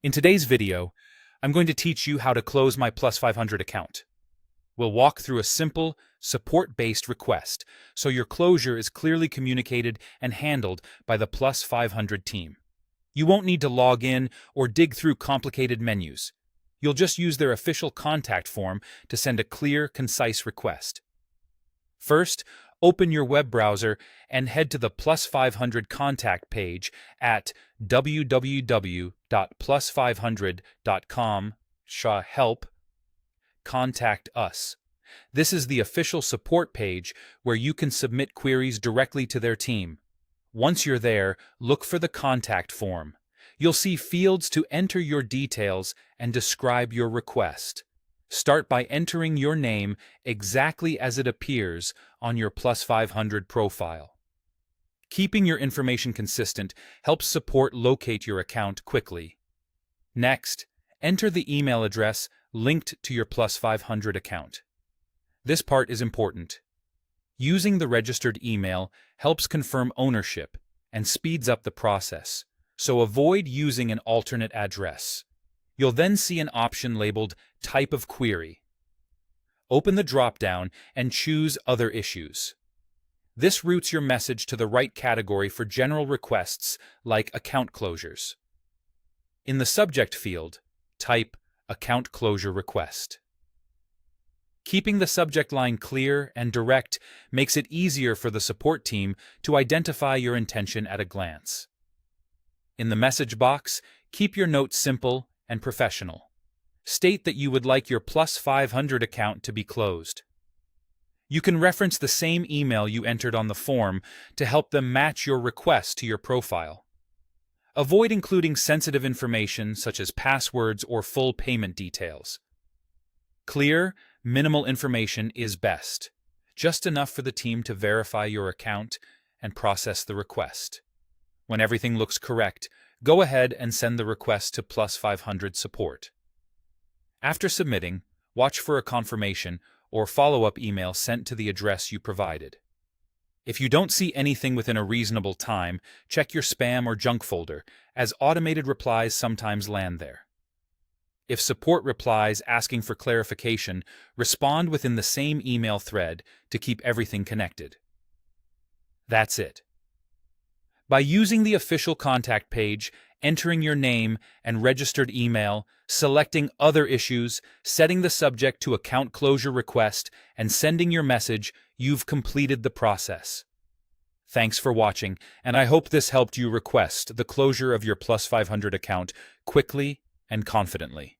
In today's video, I'm going to teach you how to close my Plus500 account. We'll walk through a simple, support-based request, so your closure is clearly communicated and handled by the Plus500 team. You won't need to log in or dig through complicated menus. You'll just use their official contact form to send a clear, concise request. First, open your web browser and head to the Plus500 contact page at www.plus500.com/help. Contact us. This is the official support page where you can submit queries directly to their team. Once you're there, look for the contact form. You'll see fields to enter your details and describe your request. Start by entering your name exactly as it appears on your Plus500 profile. Keeping your information consistent helps support locate your account quickly. Next, enter the email address linked to your Plus500 account. This part is important. Using the registered email helps confirm ownership and speeds up the process, so avoid using an alternate address. You'll then see an option labeled Type of Query. Open the drop-down and choose Other Issues. This routes your message to the right category for general requests like account closures. In the subject field, type Account Closure Request. Keeping the subject line clear and direct makes it easier for the support team to identify your intention at a glance. In the message box, keep your note simple and professional. State that you would like your Plus500 account to be closed. You can reference the same email you entered on the form to help them match your request to your profile. Avoid including sensitive information such as passwords or full payment details. Clear, minimal information is best, just enough for the team to verify your account and process the request. When everything looks correct, go ahead and send the request to Plus500 support. After submitting, watch for a confirmation or follow-up email sent to the address you provided. If you don't see anything within a reasonable time, check your spam or junk folder, as automated replies sometimes land there. If support replies asking for clarification, respond within the same email thread to keep everything connected. That's it. By using the official contact page, entering your name and registered email, selecting Other Issues, setting the subject to Account Closure Request, and sending your message, you've completed the process. Thanks for watching, and I hope this helped you request the closure of your Plus500 account quickly and confidently.